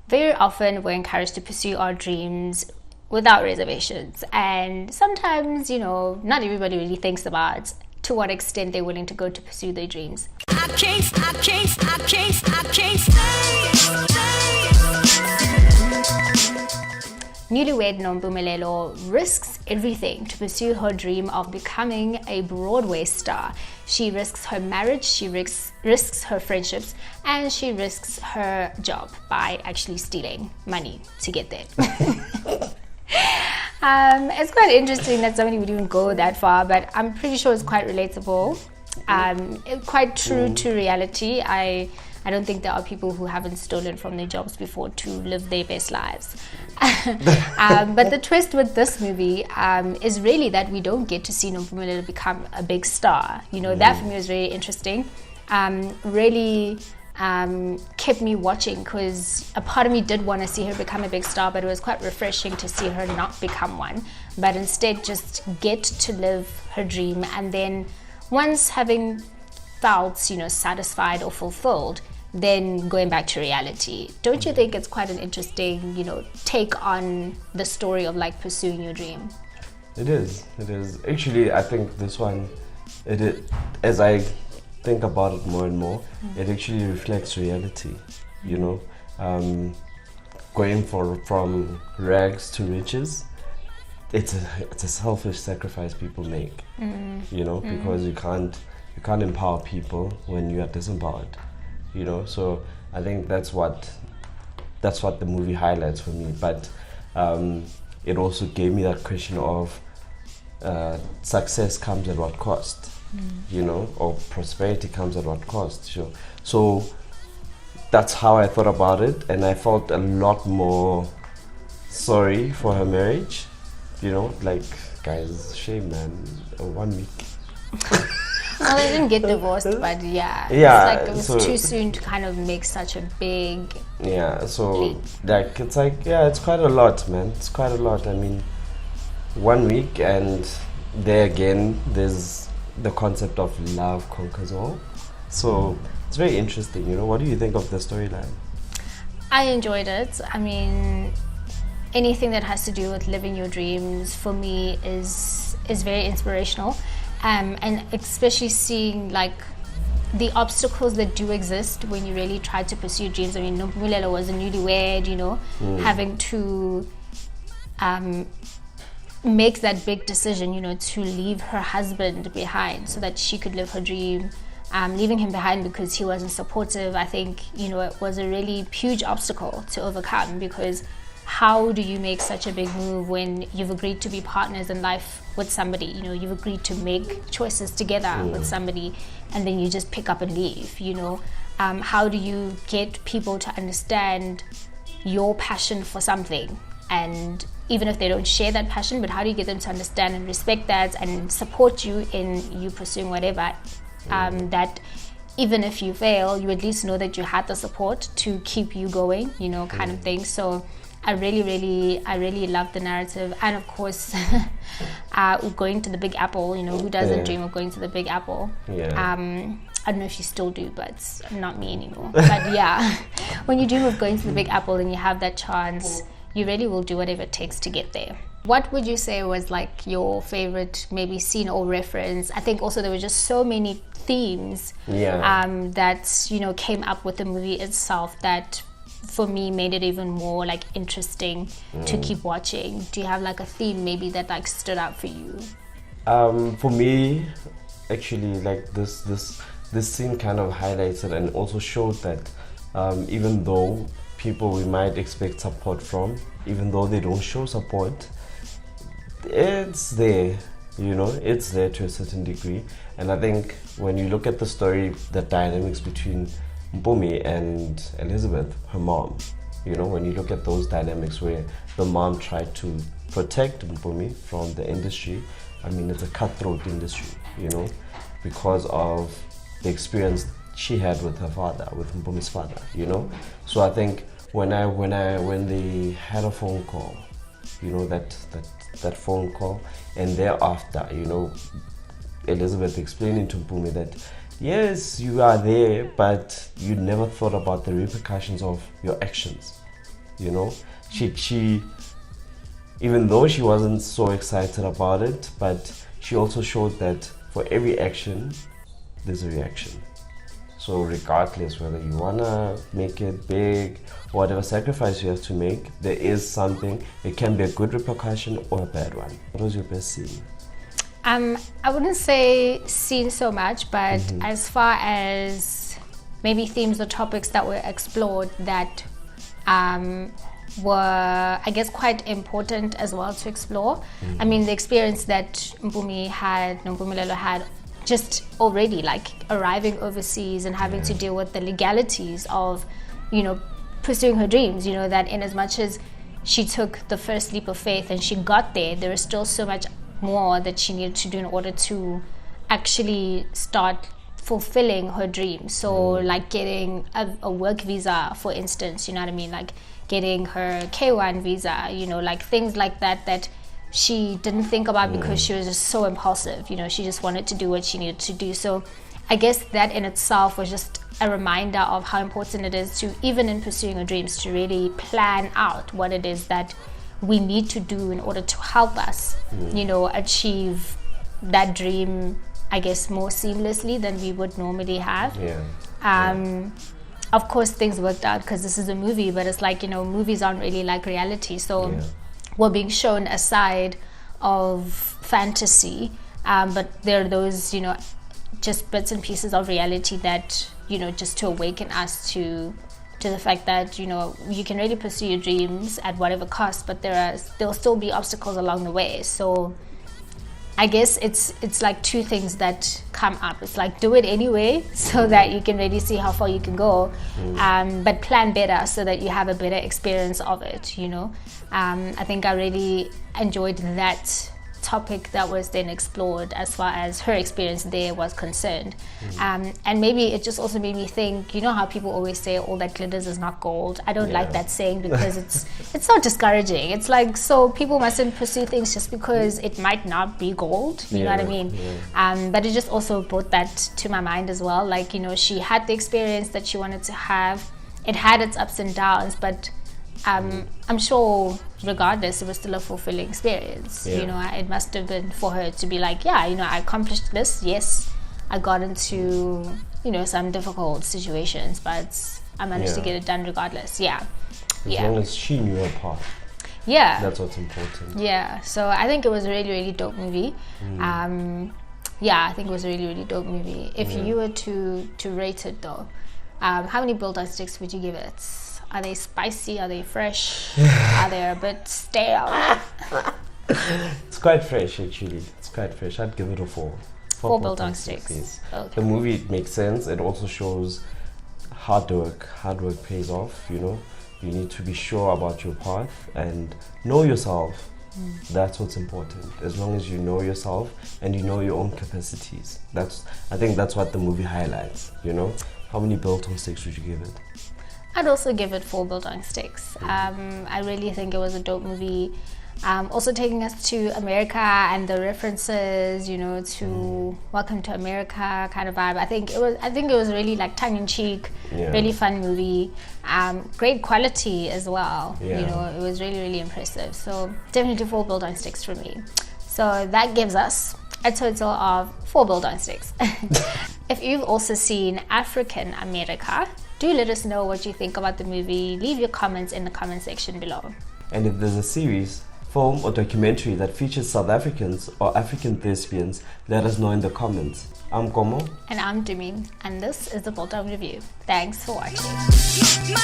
very often we're encouraged to pursue our dreams without reservations. And sometimes, not everybody really thinks about to what extent they're willing to go to pursue their dreams. Newlywed Nompumelelo risks everything to pursue her dream of becoming a Broadway star. She risks her marriage, she risks her friendships, and she risks her job by actually stealing money to get there. It's quite interesting that somebody would even go that far, but I'm pretty sure it's quite relatable. Quite true to reality. I don't think there are people who haven't stolen from their jobs before to live their best lives. But the twist with this movie is really that we don't get to see Nompumelelo become a big star. That for me was very interesting. Really kept me watching, because a part of me did want to see her become a big star, but it was quite refreshing to see her not become one, but instead just get to live her dream. And then once having felt, satisfied or fulfilled, then going back to reality. Don't you think it's quite an interesting, take on the story of like pursuing your dream? It is. Actually, I think this one, as I think about it more and more, it actually reflects reality, going from rags to riches. It's a selfish sacrifice people make, because you can't empower people when you are disempowered, so I think that's what the movie highlights for me. But it also gave me that question of success comes at what cost, or prosperity comes at what cost. So that's how I thought about it, and I felt a lot more sorry for her marriage. Guys, shame, man. 1 week. Well, they didn't get divorced, but it was too soon to kind of make such a big so leap. It's quite a lot, man. It's quite a lot. I mean, 1 week, and there again, there's the concept of love conquers all. So it's very interesting. What do you think of the storyline? I enjoyed it. I mean, anything that has to do with living your dreams for me is very inspirational. And especially seeing like the obstacles that do exist when you really try to pursue dreams. I mean, Nompumelelo was a newlywed, having to make that big decision, to leave her husband behind so that she could live her dream. Leaving him behind because he wasn't supportive, I think, it was a really huge obstacle to overcome, because how do you make such a big move when you've agreed to be partners in life with somebody? You've agreed to make choices together with somebody, and then you just pick up and leave. How do you get people to understand your passion for something? And even if they don't share that passion, but how do you get them to understand and respect that and support you in you pursuing whatever? That even if you fail, you at least know that you had the support to keep you going, kind of thing. So I really love the narrative. And of course, going to the Big Apple, who doesn't dream of going to the Big Apple? I don't know if you still do, but not me anymore. But yeah, when you dream of going to the Big Apple and you have that chance, you really will do whatever it takes to get there. What would you say was like your favorite maybe scene or reference? I think also there were just so many themes that came up with the movie itself that for me made it even more like interesting to keep watching. Do you have like a theme maybe that like stood out for you? For me, actually, like this scene kind of highlights it and also showed that even though people we might expect support from, even though they don't show support, it's there, it's there to a certain degree. And I think when you look at the story, the dynamics between Mpumi and Elizabeth, her mom, when you look at those dynamics where the mom tried to protect Mpumi from the industry, I mean, it's a cutthroat industry, because of the experience she had with her father, with Mpumi's father, So I think when they had a phone call, that phone call, and thereafter, Elizabeth explaining to Mpumi that yes, you are there, but you never thought about the repercussions of your actions, you know. She even though she wasn't so excited about it, but she also showed that for every action there's a reaction. So regardless whether you wanna make it big or whatever sacrifice you have to make, there is something. It can be a good repercussion or a bad one. What was your best scene? I wouldn't say scene so much, but as far as maybe themes or topics that were explored that were, I guess, quite important as well to explore. I mean, the experience that Nompumelelo had just already, like arriving overseas and having to deal with the legalities of, you know, pursuing her dreams, you know, that in as much as she took the first leap of faith and she got there, there is still so much more that she needed to do in order to actually start fulfilling her dreams. So like getting a work visa, for instance, you know what I mean, like getting her K1 visa, you know, like things like that she didn't think about because she was just so impulsive, you know, she just wanted to do what she needed to do. So I guess that in itself was just a reminder of how important it is to, even in pursuing our dreams, to really plan out what it is that we need to do in order to help us, you know, achieve that dream, I guess, more seamlessly than we would normally have. Of course, things worked out because this is a movie, but it's like, you know, movies aren't really like reality. So we're being shown a side of fantasy, but there are those, you know, just bits and pieces of reality that, you know, just to awaken us to the fact that, you know, you can really pursue your dreams at whatever cost, but there'll still be obstacles along the way. So I guess it's like two things that come up. It's like, do it anyway so that you can really see how far you can go, but plan better so that you have a better experience of it, you know. I think I really enjoyed that topic that was then explored as far as her experience there was concerned. And maybe it just also made me think, you know how people always say all that glitters is not gold. I don't like that saying because it's so discouraging. It's like, so people mustn't pursue things just because it might not be gold, you know what I mean? But it just also brought that to my mind as well. Like, you know, she had the experience that she wanted to have. It had its ups and downs, but I'm sure regardless it was still a fulfilling experience. You know, it must have been for her to be like, yeah, you know, I accomplished this. Yes, I got into, you know, some difficult situations, but I managed to get it done regardless. As long as she knew her path. That's what's important. So I think it was a really, really dope movie. I think it was a really, really dope movie. If you were to rate it though, how many Biltong sticks would you give it? Are they spicy? Are they fresh? Are they a bit stale? It's quite fresh, actually. It's quite fresh. I'd give it a 4. 4 Biltong sticks. Yes. Okay. The movie makes sense. It also shows hard work. Hard work pays off, you know. You need to be sure about your path and know yourself. That's what's important. As long as you know yourself and you know your own capacities. I think that's what the movie highlights, you know. How many Biltong sticks would you give it? I'd also give it 4 Biltong sticks. I really think it was a dope movie. Also taking us to America and the references, you know, to Welcome to America kind of vibe. I think it was really like tongue-in-cheek, really fun movie. Great quality as well. You know, it was really, really impressive. So definitely 4 Biltong sticks for me. So that gives us a total of 4 Biltong sticks. If you've also seen African America, do let us know what you think about the movie. Leave your comments in the comment section below. And if there's a series, film or documentary that features South Africans or African thespians, let us know in the comments. I'm Komo. And I'm Dumi. And this is the Biltong Review. Thanks for watching.